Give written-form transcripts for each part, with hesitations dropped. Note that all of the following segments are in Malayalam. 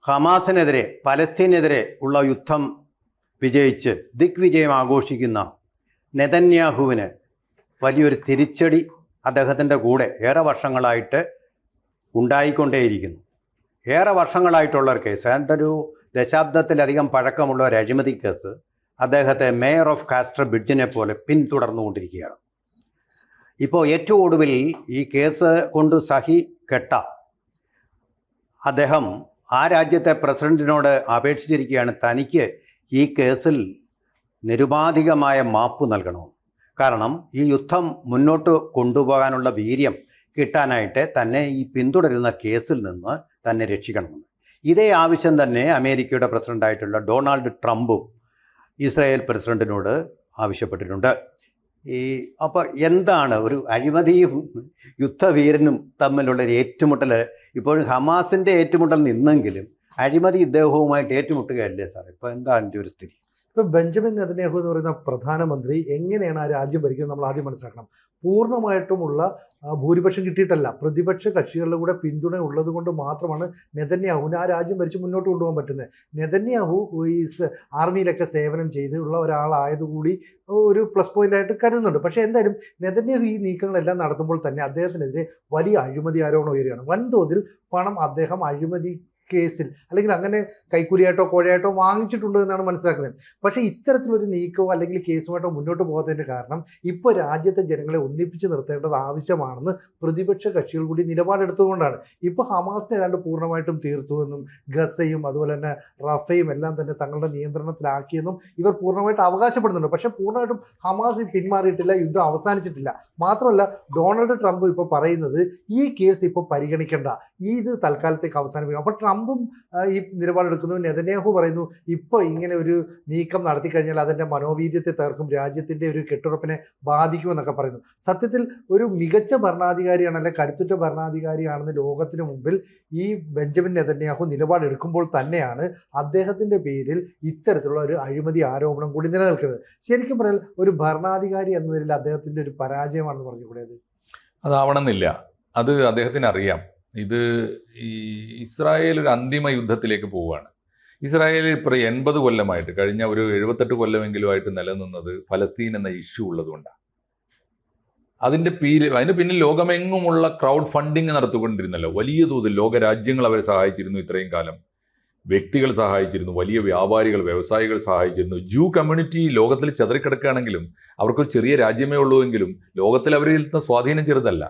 ഹമാസിനെതിരെ പലസ്തീനെതിരെ ഉള്ള യുദ്ധം വിജയിച്ച് ദിഗ്വിജയം ആഘോഷിക്കുന്ന നെതന്യാഹുവിന് വലിയൊരു തിരിച്ചടി അദ്ദേഹത്തിൻ്റെ കൂടെ ഏറെ വർഷങ്ങളായിട്ട് ഉണ്ടായിക്കൊണ്ടേയിരിക്കുന്നു. ഏറെ വർഷങ്ങളായിട്ടുള്ള ഒരു കേസ്, ഒരു ദശാബ്ദത്തിലധികം പഴക്കമുള്ള ഒരു അഴിമതി കേസ് അദ്ദേഹത്തെ മേയർ ഓഫ് കാസ്റ്റർ ബ്രിഡ്ജിനെ പോലെ പിന്തുടർന്നുകൊണ്ടിരിക്കുകയാണ്. ഇപ്പോൾ ഏറ്റവും ഒടുവിൽ ഈ കേസ് കൊണ്ട് സഹി കെട്ട അദ്ദേഹം ആ രാജ്യത്തെ പ്രസിഡന്റിനോട് അപേക്ഷിച്ചിരിക്കുകയാണ്, തനിക്ക് ഈ കേസിൽ നിരുപാധികമായ മാപ്പ് നൽകണമെന്ന്. കാരണം ഈ യുദ്ധം മുന്നോട്ട് കൊണ്ടുപോകാനുള്ള വീര്യം കിട്ടാനായിട്ട് തന്നെ ഈ പിന്തുടരുന്ന കേസിൽ നിന്ന് തന്നെ രക്ഷിക്കണമെന്ന്. ഇതേ ആവശ്യം തന്നെ അമേരിക്കയുടെ പ്രസിഡൻ്റായിട്ടുള്ള ഡൊണാൾഡ് ട്രംപും ഇസ്രായേൽ പ്രസിഡന്റിനോട് ആവശ്യപ്പെട്ടിട്ടുണ്ട്. അപ്പോൾ എന്താണ് ഒരു അഴിമതിയും യുദ്ധവീരനും തമ്മിലുള്ളൊരു ഏറ്റുമുട്ടൽ? ഇപ്പോഴും ഹമാസിൻ്റെ ഏറ്റുമുട്ടൽ നിന്നെങ്കിലും അഴിമതി ഇദ്ദേഹവുമായിട്ട് ഏറ്റുമുട്ടുകയല്ലേ സാർ? ഇപ്പോൾ എന്താണ് എൻ്റെ ഒരു സ്ഥിതി? ഇപ്പോൾ ബെഞ്ചമിൻ നെതന്യാഹു എന്ന് പറയുന്ന പ്രധാനമന്ത്രി എങ്ങനെയാണ് ആ രാജ്യം ഭരിക്കുന്നത് നമ്മൾ ആദ്യം മനസ്സിലാക്കണം. പൂർണ്ണമായിട്ടുമുള്ള ഭൂരിപക്ഷം കിട്ടിയിട്ടല്ല, പ്രതിപക്ഷ കക്ഷികളുടെ കൂടെ പിന്തുണ ഉള്ളത് കൊണ്ട് മാത്രമാണ് നെതന്യാഹുവിന് ആ രാജ്യം ഭരിച്ച് മുന്നോട്ട് കൊണ്ടുപോകാൻ പറ്റുന്നത്. നെതന്യാഹു ഈ ആർമിയിലൊക്കെ സേവനം ചെയ്ത് ഉള്ള ഒരാളായതുകൂടി ഒരു പ്ലസ് പോയിന്റ് ആയിട്ട് കരുതുന്നുണ്ട്. പക്ഷേ എന്തായാലും നെതന്യാഹു ഈ നീക്കങ്ങളെല്ലാം നടത്തുമ്പോൾ തന്നെ അദ്ദേഹത്തിനെതിരെ വലിയ അഴിമതി ആരോപണം ഉയരുകയാണ്. വൻതോതിൽ പണം അദ്ദേഹം അഴിമതി കേസിൽ അല്ലെങ്കിൽ അങ്ങനെ കൈക്കൂലിയായിട്ടോ കോഴയായിട്ടോ വാങ്ങിച്ചിട്ടുണ്ട് എന്നാണ് മനസ്സിലാക്കുന്നത്. പക്ഷേ ഇത്തരത്തിലൊരു നീക്കമോ അല്ലെങ്കിൽ കേസുമായിട്ടോ മുന്നോട്ട് പോകാത്തതിൻ്റെ കാരണം ഇപ്പോൾ രാജ്യത്തെ ജനങ്ങളെ ഒന്നിപ്പിച്ച് നിർത്തേണ്ടത് ആവശ്യമാണെന്ന് പ്രതിപക്ഷ കക്ഷികൾ കൂടി നിലപാടെടുത്തുകൊണ്ടാണ്. ഇപ്പോൾ ഹമാസിനെ ഏതാണ്ട് പൂർണ്ണമായിട്ടും തീർത്തുവെന്നും ഗസയും അതുപോലെ തന്നെ റഫയും എല്ലാം തന്നെ തങ്ങളുടെ നിയന്ത്രണത്തിലാക്കിയെന്നും ഇവർ പൂർണ്ണമായിട്ട് അവകാശപ്പെടുന്നുണ്ട്. പക്ഷേ പൂർണ്ണമായിട്ടും ഹമാസ് പിന്മാറിയിട്ടില്ല, യുദ്ധം അവസാനിച്ചിട്ടില്ല. മാത്രമല്ല ഡൊണാൾഡ് ട്രംപ് ഇപ്പോൾ പറയുന്നത് ഈ കേസ് ഇപ്പോൾ പരിഗണിക്കേണ്ട, ഇത് തൽക്കാലത്തേക്ക് അവസാനിപ്പിക്കണം. അപ്പോൾ ട്രംപും ഈ നിലപാടെടുക്കുന്നു. നെതന്യാഹു പറയുന്നു ഇപ്പോൾ ഇങ്ങനെ ഒരു നീക്കം നടത്തി കഴിഞ്ഞാൽ അതിൻ്റെ മനോവീര്യത്തെ തകർക്കും, രാജ്യത്തിൻ്റെ ഒരു കെട്ടുറപ്പിനെ ബാധിക്കുമെന്നൊക്കെ പറയുന്നു. സത്യത്തിൽ ഒരു മികച്ച ഭരണാധികാരിയാണ്, അല്ലെങ്കിൽ കരുത്തുറ്റ ഭരണാധികാരിയാണെന്ന് ലോകത്തിന് മുമ്പിൽ ഈ ബെഞ്ചമിൻ നെതന്യാഹു നിലപാടെടുക്കുമ്പോൾ തന്നെയാണ് അദ്ദേഹത്തിൻ്റെ പേരിൽ ഇത്തരത്തിലുള്ള ഒരു അഴിമതി ആരോപണം കൂടി നിലനിൽക്കുന്നത്. ശരിക്കും പറഞ്ഞാൽ ഒരു ഭരണാധികാരി എന്ന നിലയിൽ അദ്ദേഹത്തിൻ്റെ ഒരു പരാജയമാണെന്ന് പറഞ്ഞുകൂടെ? അതാവണമെന്നില്ല, അത് അദ്ദേഹത്തിന് അറിയാം. ഇത് ഈ ഇസ്രായേൽ ഒരു അന്തിമ യുദ്ധത്തിലേക്ക് പോവുകയാണ്. ഇസ്രായേൽ ഇപ്പോൾ 80 കൊല്ലമായിട്ട്, കഴിഞ്ഞ ഒരു 78 കൊല്ലമെങ്കിലുമായിട്ട് നിലനിന്നത് ഫലസ്തീൻ എന്ന ഇഷ്യൂ ഉള്ളതുകൊണ്ടാണ്. അതിന് പിന്നിൽ ലോകമെങ്ങുമുള്ള ക്രൗഡ് ഫണ്ടിങ് നടത്തിക്കൊണ്ടിരുന്നല്ലോ. വലിയ തോതിൽ ലോകരാജ്യങ്ങൾ അവരെ സഹായിച്ചിരുന്നു. ഇത്രയും കാലം വ്യക്തികൾ സഹായിച്ചിരുന്നു, വലിയ വ്യാപാരികൾ, വ്യവസായികൾ സഹായിച്ചിരുന്നു. ജൂ കമ്മ്യൂണിറ്റി ലോകത്തിൽ ചെതറിക്കിടക്കുകയാണെങ്കിലും അവർക്കൊരു ചെറിയ രാജ്യമേ ഉള്ളൂ എങ്കിലും ലോകത്തിൽ അവരിൽ സ്വാധീനം ചെറുതല്ല.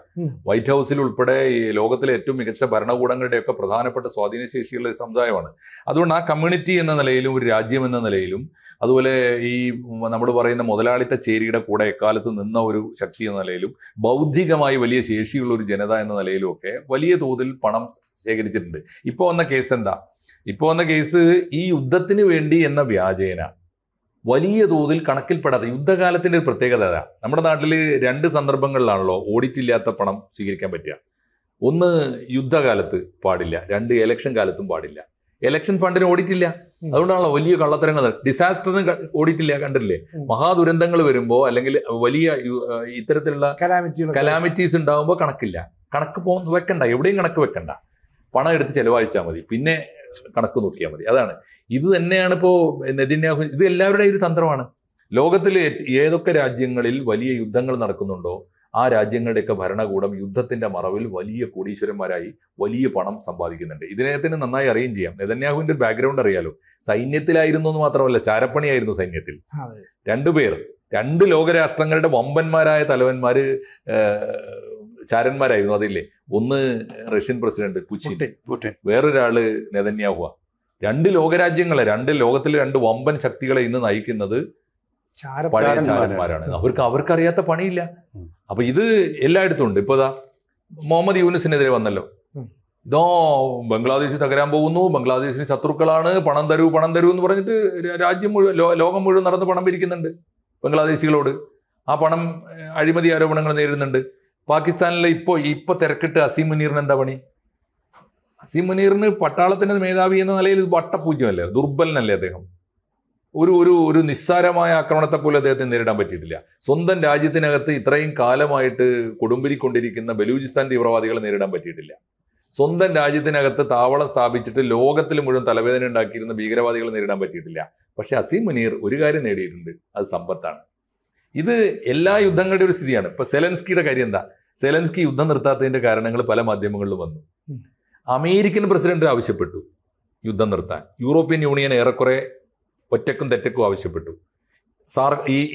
വൈറ്റ് ഹൗസിൽ ഉൾപ്പെടെ ലോകത്തിലെ ഏറ്റവും മികച്ച ഭരണകൂടങ്ങളുടെയൊക്കെ പ്രധാനപ്പെട്ട സ്വാധീനശേഷിയുള്ള ഒരു സമുദായമാണ്. അതുകൊണ്ട് ആ കമ്മ്യൂണിറ്റി എന്ന നിലയിലും ഒരു രാജ്യം എന്ന നിലയിലും അതുപോലെ ഈ നമ്മൾ പറയുന്ന മുതലാളിത്ത ചേരിയുടെ കൂടെ എക്കാലത്ത് നിന്ന ഒരു ശക്തി എന്ന നിലയിലും ബൗദ്ധികമായി വലിയ ശേഷിയുള്ള ഒരു ജനത എന്ന നിലയിലും ഒക്കെ വലിയ തോതിൽ പണം ശേഖരിച്ചിട്ടുണ്ട്. ഇപ്പോൾ വന്ന കേസ് എന്താ? ഇപ്പോൾ വന്ന കേസ് ഈ യുദ്ധത്തിന് വേണ്ടി എന്ന വ്യാജേന വലിയ തോതിൽ കണക്കിൽപ്പെടാത്ത, യുദ്ധകാലത്തിൻ്റെ ഒരു പ്രത്യേകത നമ്മുടെ നാട്ടിൽ 2 സന്ദർഭങ്ങളിലാണല്ലോ ഓഡിറ്റ് ഇല്ലാത്ത പണം സ്വീകരിക്കാൻ പറ്റുക. ഒന്ന് യുദ്ധകാലത്ത് പാടില്ല, 2 ഇലക്ഷൻ കാലത്തും പാടില്ല. ഇലക്ഷൻ ഫണ്ടിന് ഓഡിറ്റ് ഇല്ല, അതുകൊണ്ടാണല്ലോ വലിയ കള്ളത്തരങ്ങൾ. ഡിസാസ്റ്ററിന് ഓഡിറ്റ് ഇല്ല, കണ്ടില്ലേ? മഹാദുരന്തങ്ങൾ വരുമ്പോൾ അല്ലെങ്കിൽ വലിയ ഇത്തരത്തിലുള്ള കലാമിറ്റീസ് ഉണ്ടാകുമ്പോൾ കണക്കില്ല. കണക്ക് വെക്കണ്ട, എവിടെയും കണക്ക് വെക്കണ്ട, പണം എടുത്ത് ചെലവഴിച്ചാൽ മതി, പിന്നെ കണക്ക് നോക്കിയാൽ മതി. അതാണ് ഇത് തന്നെയാണ് ഇപ്പോൾ നെതന്യാഹു. ഇത് എല്ലാവരുടെയും ഒരു തന്ത്രമാണ്. ലോകത്തിൽ ഏതൊക്കെ രാജ്യങ്ങളിൽ വലിയ യുദ്ധങ്ങൾ നടക്കുന്നുണ്ടോ ആ രാജ്യങ്ങളുടെയൊക്കെ ഭരണകൂടം യുദ്ധത്തിന്റെ മറവിൽ വലിയ കോടീശ്വരന്മാരായി വലിയ പണം സമ്പാദിക്കുന്നുണ്ട്. ഇതിനകത്തിന് നന്നായി അറിയുകയും ചെയ്യാം. നെതന്യാഹുവിന്റെ ബാക്ക്ഗ്രൗണ്ട് അറിയാലോ. സൈന്യത്തിലായിരുന്നു എന്ന് മാത്രമല്ല, ചാരപ്പണിയായിരുന്നു സൈന്യത്തിൽ. 2 പേർ, 2 ലോകരാഷ്ട്രങ്ങളുടെ വമ്പന്മാരായ തലവന്മാര് ചാരന്മാരായിരുന്നു. അതില്ലേ, ഒന്ന് റഷ്യൻ പ്രസിഡന്റ് പുടിൻ, വേറൊരാള് നെതന്യാഹുവ. 2 ലോകരാജ്യങ്ങളെ, 2 ലോകത്തിലെ 2 വമ്പൻ ശക്തികളെ ഇന്ന് നയിക്കുന്നത് പഴയ ചാരന്മാരാണ്. അവർക്കറിയാത്ത പണിയില്ല. അപ്പൊ ഇത് എല്ലായിടത്തും ഉണ്ട്. ഇപ്പൊ മുഹമ്മദ് യൂനിസിനെതിരെ വന്നല്ലോ. ഇതോ ബംഗ്ലാദേശ് തകരാൻ പോകുന്നു, ബംഗ്ലാദേശിന് ശത്രുക്കളാണ്, പണം തരൂ എന്ന് പറഞ്ഞിട്ട് രാജ്യം മുഴുവൻ, ലോകം മുഴുവൻ നടന്ന് പണം പിരിക്കുന്നുണ്ട് ബംഗ്ലാദേശികളോട്. ആ പണം അഴിമതി ആരോപണങ്ങൾ നേരിടുന്നുണ്ട്. പാകിസ്ഥാനിലെ ഇപ്പൊ തിരക്കിട്ട് അസീം മുനീറിന് എന്താ പണി? അസീം മുനീറിന് പട്ടാളത്തിന്റെ മേധാവി എന്ന നിലയിൽ വട്ടപൂജ്യമല്ലേ, ദുർബലനല്ലേ അദ്ദേഹം? ഒരു നിസ്സാരമായ ആക്രമണത്തെ പോലും അദ്ദേഹത്തിന് നേരിടാൻ പറ്റിയിട്ടില്ല. സ്വന്തം രാജ്യത്തിനകത്ത് ഇത്രയും കാലമായിട്ട് കൊടുമ്പിരിക്കൊണ്ടിരിക്കുന്ന ബലൂചിസ്ഥാൻ തീവ്രവാദികളെ നേരിടാൻ പറ്റിയിട്ടില്ല. സ്വന്തം രാജ്യത്തിനകത്ത് താവളം സ്ഥാപിച്ചിട്ട് ലോകത്തിൽ മുഴുവൻ തലവേദന ഉണ്ടാക്കിയിരുന്ന ഭീകരവാദികളെ നേരിടാൻ പറ്റിയിട്ടില്ല. പക്ഷെ അസീം മുനീർ ഒരു കാര്യം നേടിയിട്ടുണ്ട്, അത് സമ്പത്താണ്. ഇത് എല്ലാ യുദ്ധങ്ങളുടെയും ഒരു സ്ഥിതിയാണ്. ഇപ്പൊ സെലൻസ്കിയുടെ കാര്യം എന്താ? സെലൻസ്കി യുദ്ധം നിർത്താത്തതിന്റെ കാരണങ്ങൾ പല മാധ്യമങ്ങളിലും വന്നു. അമേരിക്കൻ പ്രസിഡന്റ് ആവശ്യപ്പെട്ടു യുദ്ധം നിർത്താൻ, യൂറോപ്യൻ യൂണിയൻ ഏറെക്കുറെ ഒറ്റക്കും തെറ്റക്കും ആവശ്യപ്പെട്ടു,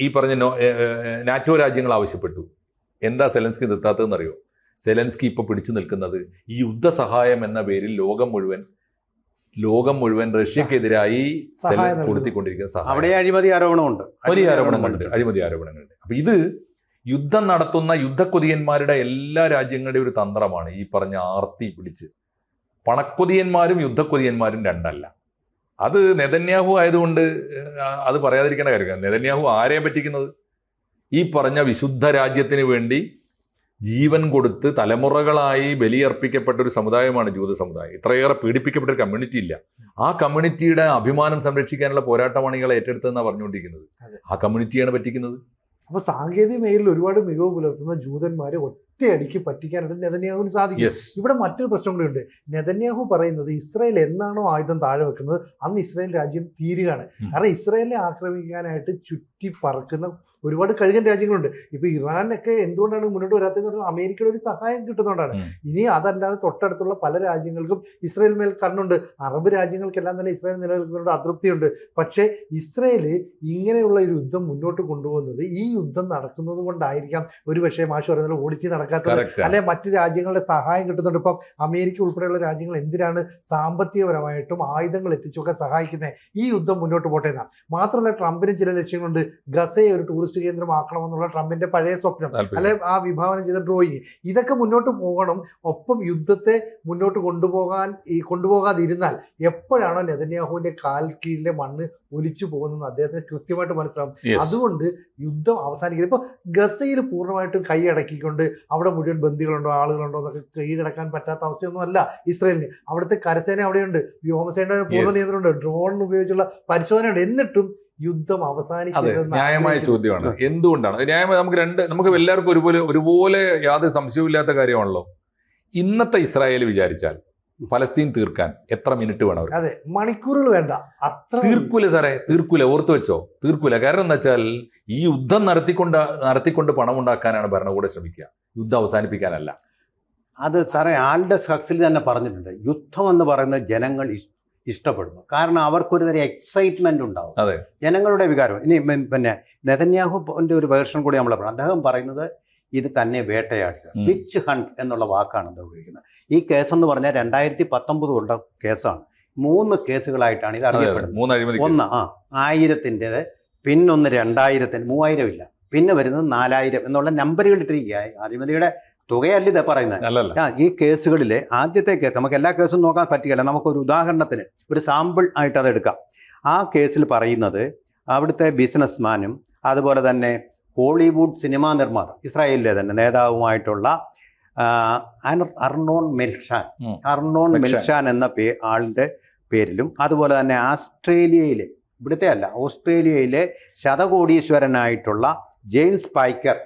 ഈ പറഞ്ഞ നാറ്റോ രാജ്യങ്ങൾ ആവശ്യപ്പെട്ടു. എന്താ സെലൻസ്കി നിർത്താത്തതെന്നറിയോ? സെലൻസ്കി ഇപ്പൊ പിടിച്ചു നിൽക്കുന്നത് ഈ യുദ്ധസഹായം എന്ന പേരിൽ ലോകം മുഴുവൻ റഷ്യക്കെതിരായി കൊടുത്തിക്കൊണ്ടിരിക്കുന്ന സഹായം. അവിടെ അഴിമതി ആരോപണമുണ്ട്, വലിയ ആരോപണങ്ങളുണ്ട്, അഴിമതി ആരോപണങ്ങളുണ്ട്. അപ്പൊ ഇത് യുദ്ധം നടത്തുന്ന യുദ്ധക്കൊതിയന്മാരുടെ എല്ലാ രാജ്യങ്ങളുടെയും ഒരു തന്ത്രമാണ് ഈ പറഞ്ഞ ആർത്തി പിടിച്ച്. പണക്കൊതിയന്മാരും യുദ്ധക്കൊതിയന്മാരും രണ്ടല്ല. അത് നെതന്യാഹു ആയതുകൊണ്ട് അത് പറയാതിരിക്കേണ്ട കാര്യം. നെതന്യാഹു ആരെയും പറ്റിക്കുന്നത്? ഈ പറഞ്ഞ വിശുദ്ധ രാജ്യത്തിന് വേണ്ടി ജീവൻ കൊടുത്ത് തലമുറകളായി ബലിയർപ്പിക്കപ്പെട്ട ഒരു സമുദായമാണ് ജൂത സമുദായം. ഇത്രയേറെ പീഡിപ്പിക്കപ്പെട്ട ഒരു കമ്മ്യൂണിറ്റി ഇല്ല. ആ കമ്മ്യൂണിറ്റിയുടെ അഭിമാനം സംരക്ഷിക്കാനുള്ള പോരാട്ടമാണികളെ ഏറ്റെടുത്തതെന്നാണ് പറഞ്ഞുകൊണ്ടിരിക്കുന്നത്. ആ കമ്മ്യൂണിറ്റിയാണ് പറ്റിക്കുന്നത്. അപ്പൊ സാങ്കേതിക മേഖലയിൽ ഒരുപാട് മികവ് പുലർത്തുന്ന ജൂതന്മാരെ ഒറ്റയടിക്ക് പറ്റിക്കാനായിട്ട് നെതന്യാഹുവിന് സാധിക്കും. ഇവിടെ മറ്റൊരു പ്രശ്നം കൂടി ഉണ്ട്. നെതന്യാഹു പറയുന്നത് ഇസ്രായേൽ എന്നാണോ ആയുധം താഴെ വെക്കുന്നത് അന്ന് ഇസ്രായേൽ രാജ്യം തീരുകയാണ്. കാരണം ഇസ്രായേലിനെ ആക്രമിക്കാനായിട്ട് ചുറ്റി പറക്കുന്ന ഒരുപാട് കഴുകൻ രാജ്യങ്ങളുണ്ട്. ഇപ്പൊ ഇറാനൊക്കെ എന്തുകൊണ്ടാണ് മുന്നോട്ട് വരാത്തതെന്ന് പറഞ്ഞാൽ അമേരിക്കയുടെ ഒരു സഹായം കിട്ടുന്നതുകൊണ്ടാണ്. ഇനി അതല്ലാതെ തൊട്ടടുത്തുള്ള പല രാജ്യങ്ങൾക്കും ഇസ്രായേൽ മേൽ കണ്ണുണ്ട്. അറബ് രാജ്യങ്ങൾക്കെല്ലാം തന്നെ ഇസ്രായേൽ നിലനിൽക്കുന്നതുകൊണ്ട് അതൃപ്തിയുണ്ട്. പക്ഷേ ഇസ്രായേൽ ഇങ്ങനെയുള്ള ഒരു യുദ്ധം മുന്നോട്ട് കൊണ്ടുപോകുന്നത് ഈ യുദ്ധം നടക്കുന്നത് കൊണ്ടായിരിക്കാം ഒരുപക്ഷെ മാഷ് പറയുന്നത് ഓഡിറ്റ് നടക്കാത്തത്, അല്ലെ മറ്റു രാജ്യങ്ങളുടെ സഹായം കിട്ടുന്നുണ്ട്. ഇപ്പം അമേരിക്ക ഉൾപ്പെടെയുള്ള രാജ്യങ്ങൾ എന്തിനാണ് സാമ്പത്തികപരമായിട്ടും ആയുധങ്ങൾ എത്തിച്ചൊക്കെ സഹായിക്കുന്നത്? ഈ യുദ്ധം മുന്നോട്ട് പോട്ടെ എന്നാണ്. മാത്രമല്ല ട്രംപിന് ചില ലക്ഷ്യങ്ങളുണ്ട്. ഗസയെ ഒരു ടൂറിസ്റ്റ് കേന്ദ്രമാക്കണമെന്നുള്ള ട്രംപിന്റെ പഴയ സ്വപ്നം, അല്ലെ ആ വിഭാവനം ചെയ്ത ഡ്രോയിങ്, ഇതൊക്കെ മുന്നോട്ട് പോകണം. ഒപ്പം യുദ്ധത്തെ മുന്നോട്ട് കൊണ്ടുപോകാതിരുന്നാൽ എപ്പോഴാണോ നെതന്യാഹുവിന്റെ കാൽ കീഴിലെ മണ്ണ് ഒലിച്ചു പോകുന്നതെന്ന് അദ്ദേഹത്തിന് കൃത്യമായിട്ട് മനസ്സിലാവും. അതുകൊണ്ട് യുദ്ധം അവസാനിക്കുന്നത് ഇപ്പൊ ഗസയിൽ പൂർണ്ണമായിട്ടും കൈയടക്കിക്കൊണ്ട് അവിടെ മുഴുവൻ ബന്ദികളുണ്ടോ ആളുകളുണ്ടോ എന്നൊക്കെ കൈയടക്കാൻ പറ്റാത്ത അവസ്ഥയൊന്നും അല്ല ഇസ്രായേലിന്. അവിടുത്തെ കരസേന അവിടെയുണ്ട്, വ്യോമസേനയുടെ പൂർണ്ണ നിയന്ത്രണമുണ്ട്, ഡ്രോൺ ഉപയോഗിച്ചുള്ള പരിശോധനയുണ്ട്. എന്നിട്ടും യുദ്ധം അവസാനിക്കുന്നത് ന്യായമായ ചോദ്യമാണ്. എന്തുകൊണ്ടാണ് ന്യായമായ? നമുക്ക് എല്ലാവർക്കും ഒരുപോലെ യാതൊരു സംശയവുമില്ലാത്ത കാര്യമാണല്ലോ. ഇന്നത്തെ ഇസ്രായേൽ വിചാരിച്ചാൽ ഫലസ്തീൻ തീർക്കാൻ എത്ര മിനിറ്റ് വേണം? അതെ, മണിക്കൂറുകൾ വേണ്ട. തീർക്കൂല സാറേ, തീർക്കൂല. ഓർത്തു വെച്ചോ, തീർക്കൂല. കാരണം എന്താ വെച്ചാൽ ഈ യുദ്ധം നടത്തിക്കൊണ്ട് പണം ഉണ്ടാക്കാനാണ് ഭരണകൂടം ശ്രമിക്കുക, യുദ്ധം അവസാനിപ്പിക്കാനല്ല. അത് സാറേ ആൽഡസ് ഹക്സ്ലി തന്നെ പറഞ്ഞിട്ടുണ്ട്. യുദ്ധം എന്ന് പറയുന്നത് ജനങ്ങൾ ഇഷ്ടപ്പെടുന്നു. കാരണം അവർക്കൊരു തരം എക്സൈറ്റ്മെന്റ് ഉണ്ടാവും, ജനങ്ങളുടെ വികാരം. ഇനി പിന്നെ നെതന്യാഹുവിന്റെ ഒരു വേർഷൻ കൂടി നമ്മൾ പറഞ്ഞു. അദ്ദേഹം പറയുന്നത് ഇത് തന്നെ വേട്ടയാടുക, വിച്ച് ഹണ്ട് എന്നുള്ള വാക്കാണ് അദ്ദേഹം ഉപയോഗിക്കുന്നത്. ഈ കേസെന്ന് പറഞ്ഞാൽ 2019 ഉള്ള കേസാണ്. 3 കേസുകളായിട്ടാണ് ഇത് അറിയപ്പെടുന്നത്. ഒന്ന് 1000-ൻ്റെത്, പിന്നൊന്ന് 2000-ന്, 3000 ഇല്ല, പിന്നെ വരുന്നത് 4000 എന്നുള്ള നമ്പറുകൾ ഇട്ടിരിക്കുകയായി. അഴിമതിയുടെ തുകയല്ല ഇത് പറയുന്നത്. ഈ കേസുകളിൽ ആദ്യത്തെ കേസ്, നമുക്ക് എല്ലാ കേസും നോക്കാൻ പറ്റുകയില്ല, നമുക്കൊരു ഉദാഹരണത്തിന് ഒരു സാമ്പിൾ ആയിട്ട് അത് എടുക്കാം. ആ കേസിൽ പറയുന്നത് അവിടുത്തെ ബിസിനസ്മാനും അതുപോലെ തന്നെ ഹോളിവുഡ് സിനിമാ നിർമ്മാതാവ്, ഇസ്രായേലിലെ തന്നെ നേതാവുമായിട്ടുള്ള അർണോൺ മെൽഷാൻ എന്ന ആളിൻ്റെ പേരിലും, അതുപോലെ തന്നെ ഓസ്ട്രേലിയയിലെ ശതകോടീശ്വരനായിട്ടുള്ള ജെയിംസ് പൈക്കർ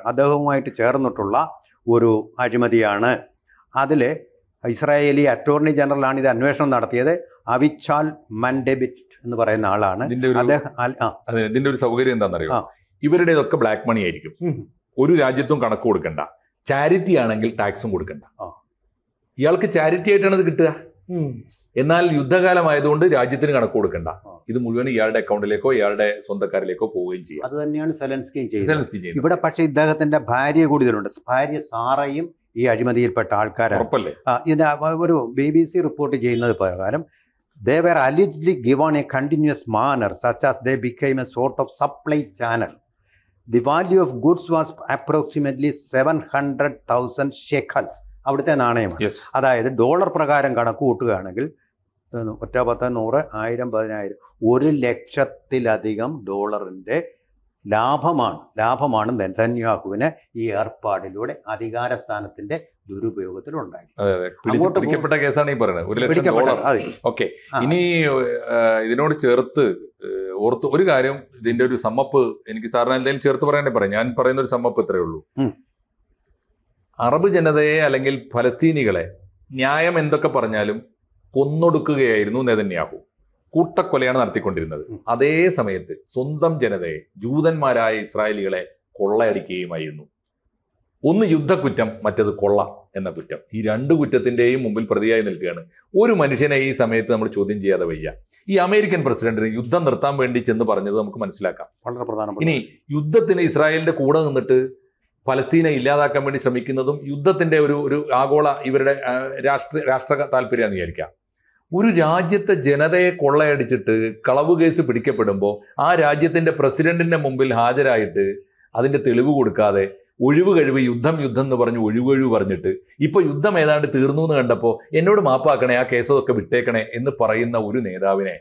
അദ്ദേഹവുമായിട്ട് ചേർന്നിട്ടുള്ള ഒരു അഴിമതിയാണ്. അതിൽ ഇസ്രായേലി അറ്റോർണി ജനറലാണ് ഇത് അന്വേഷണം നടത്തിയത്. അവിച്ചാൽ മൻഡെബിറ്റ് എന്ന് പറയുന്ന ആളാണ്. ഇതിന്റെ ഒരു സൗകര്യം എന്താണെന്നറിയോ? ഇവരുടേതൊക്കെ ബ്ലാക്ക് മണി ആയിരിക്കും. ഒരു രാജ്യത്തും കണക്ക് കൊടുക്കണ്ട. ചാരിറ്റി ആണെങ്കിൽ ടാക്സും കൊടുക്കണ്ട. ഇയാൾക്ക് ചാരിറ്റി ആയിട്ടാണ് ഇത് കിട്ടുക. എന്നാൽ യുദ്ധകാലമായതുകൊണ്ട് രാജ്യത്തിന് കണക്ക് കൊടുക്കണ്ട. ഇത് മുഴുവൻ ഇയാളുടെ അക്കൗണ്ടിലേക്കോ ഇയാളുടെ സ്വന്തക്കാരിലേക്കോ പോവുകയും ചെയ്യും. അത് തന്നെയാണ് സെലൻസ്കിയും ചെയ്യുന്നത്. ഇവിടെ പക്ഷേ ഇദ്ദേഹത്തിന്റെ ഭാര്യ കൂടി ഇതിലുണ്ട്. ഭാര്യ സാറയും ഈ അഴിമതിയിൽപ്പെട്ട ആൾക്കാരാണ്. ഇതിന്റെ ഒരു BBC റിപ്പോർട്ട് ചെയ്യുന്നത് പ്രകാരം they were allegedly given a continuous manner such as they became a sort of supply channel. The value of goods was approximately 700,000 shekels. അവിടുത്തെ നാണയമാണ്. അതായത് ഡോളർ പ്രകാരം കണക്ക് കൂട്ടുകയാണെങ്കിൽ 10, 100, 1000, 10,000, 1,00,000-ലധികം ഡോളറിൻ്റെ ലാഭമാണ് നെതന്യാഹുവിന് ഈ ഏർപ്പാടിലൂടെ അധികാര സ്ഥാനത്തിന്റെ ദുരുപയോഗത്തിലുണ്ടായി. പിടിക്കപ്പെട്ട കേസാണ് ഈ പറയുന്നത്. 1,00,000 ഓക്കെ. ഇനി ഇതിനോട് ചേർത്ത് ഒരു കാര്യം, ഇതിന്റെ ഒരു സമ്മപ്പ് എനിക്ക് സാറിന് എന്തെങ്കിലും ചേർത്ത് പറയാനേ പറയാം. ഞാൻ പറയുന്ന ഒരു സമ്മപ്പ് ഇത്രയേ ഉള്ളൂ. അറബ് ജനതയെ അല്ലെങ്കിൽ ഫലസ്തീനികളെ ന്യായം എന്തൊക്കെ പറഞ്ഞാലും കൊന്നൊടുക്കുകയായിരുന്നു നെതന്യാഹു. കൂട്ടക്കൊലയാണ് നടത്തിക്കൊണ്ടിരുന്നത്. അതേ സമയത്ത് സ്വന്തം ജനതയെ, ജൂതന്മാരായ ഇസ്രായേലികളെ കൊള്ളയടിക്കുകയുമായിരുന്നു. ഒന്ന് യുദ്ധക്കുറ്റം, മറ്റത് കൊള്ള എന്ന കുറ്റം. ഈ രണ്ട് കുറ്റത്തിന്റെയും മുമ്പിൽ പ്രതിയായി നിൽക്കുകയാണ്. ഒരു മനുഷ്യനെ ഈ സമയത്ത് നമ്മൾ ചോദ്യം ചെയ്യാതെ വയ്യ. ഈ അമേരിക്കൻ പ്രസിഡന്റിന് യുദ്ധം നിർത്താൻ വേണ്ടി ചെന്ന് പറഞ്ഞത് നമുക്ക് മനസ്സിലാക്കാം. വളരെ പ്രധാനപ്പെട്ട. ഇനി യുദ്ധത്തിന് ഇസ്രായേലിന്റെ കൂടെ നിന്നിട്ട് ഫലസ്തീനെ ഇല്ലാതാക്കാൻ വേണ്ടി ശ്രമിക്കുന്നതും യുദ്ധത്തിന്റെ ഒരു ആഗോള ഇവരുടെ രാഷ്ട്ര താല്പര്യമാണെന്ന് വിചാരിക്കാം. ഒരു രാജ്യത്തെ ജനതയെ കൊള്ളയടിച്ചിട്ട് കളവ് കേസ് പിടിക്കപ്പെടുമ്പോൾ ആ രാജ്യത്തിന്റെ പ്രസിഡന്റിന്റെ മുമ്പിൽ ഹാജരായിട്ട് അതിന്റെ തെളിവ് കൊടുക്കാതെ ഒഴിവ് കഴിവ് യുദ്ധം എന്ന് പറഞ്ഞ് ഒഴിവ് പറഞ്ഞിട്ട് ഇപ്പൊ യുദ്ധം ഏതാണ്ട് തീർന്നു എന്ന് കണ്ടപ്പോൾ എന്നോട് മാപ്പാക്കണേ, ആ കേസൊക്കെ വിട്ടേക്കണേ എന്ന് പറയുന്ന ഒരു നേതാവിനെ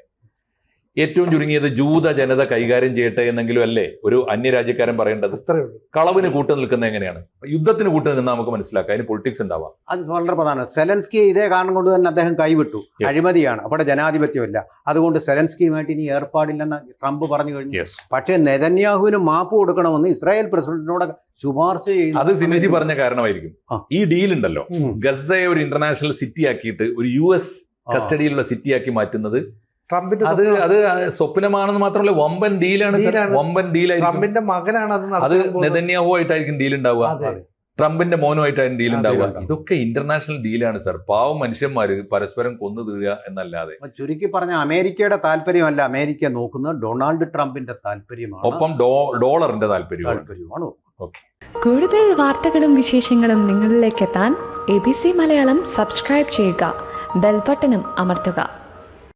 ഏറ്റവും ചുരുങ്ങിയത് ജൂത ജനത കൈകാര്യം ചെയ്യട്ടെ എന്നെങ്കിലും അല്ലേ ഒരു അന്യരാജ്യക്കാരൻ പറയേണ്ടത്? കളവിന് കൂട്ടു നിൽക്കുന്നത് എങ്ങനെയാണ്? യുദ്ധത്തിന് കൂട്ടു നിൽക്കുന്ന നമുക്ക് മനസ്സിലാക്കാം, അതിന് പൊളിറ്റിക്സ് ഉണ്ടാവാം. അത് വളരെ പ്രധാനമാണ്. സെലൻസ്കി ഇതേ കാരണം കൊണ്ട് തന്നെ അദ്ദേഹം കൈവിട്ടു. അഴിമതിയാണ്, അവിടെ ജനാധിപത്യമില്ല, അതുകൊണ്ട് സെലൻസ്കിയുമായിട്ട് ഇനി ഏർപ്പാടില്ലെന്ന് ട്രംപ് പറഞ്ഞു കഴിഞ്ഞു. പക്ഷേ നെതന്യാഹുവിന് മാപ്പ് കൊടുക്കണമെന്ന് ഇസ്രായേൽ പ്രസിഡന്റിനോട് ശുപാർശ ചെയ്യുന്നു. അത് സിനുജി പറഞ്ഞ കാരണമായിരിക്കും. ഈ ഡീൽ ഉണ്ടല്ലോ, ഗസയെ ഒരു ഇന്റർനാഷണൽ സിറ്റി ആക്കിയിട്ട് ഒരു US കസ്റ്റഡിയിലുള്ള സിറ്റി ആക്കി മാറ്റുന്നത്, അത് സ്വപ്നമാണെന്ന് മാത്രമല്ല വമ്പൻ ഡീലാണ്. വമ്പൻ ഡീലായിരിക്കും. ട്രംപിന്റെ മകനാണ് അത് നെതന്യാഹു ആയിട്ടായിരിക്കും ഡീൽ ഉണ്ടാവുക, ട്രംപിന്റെ മോനുമായിട്ടായിരിക്കും ഡീൽ ഉണ്ടാവുക. ഇതൊക്കെ ഇന്റർനാഷണൽ ഡീലാണ് സർ. പാവം മനുഷ്യന്മാര് പരസ്പരം കൊന്നു തീരുക എന്നല്ലാതെ. ചുരുക്കി പറഞ്ഞ അമേരിക്കയുടെ താല്പര്യമല്ല അമേരിക്ക നോക്കുന്നത്, ഡൊണാൾഡ് ട്രംപിന്റെ താല്പര്യമാണ്, ഒപ്പം ഡോളറിന്റെ താല്പര്യമാണ്. കൂടുതൽ വാർത്തകളും വിശേഷങ്ങളും നിങ്ങളിലേക്ക് എത്താൻ ABC മലയാളം സബ്സ്ക്രൈബ് ചെയ്യുക, ബെൽബട്ടനും അമർത്തുക.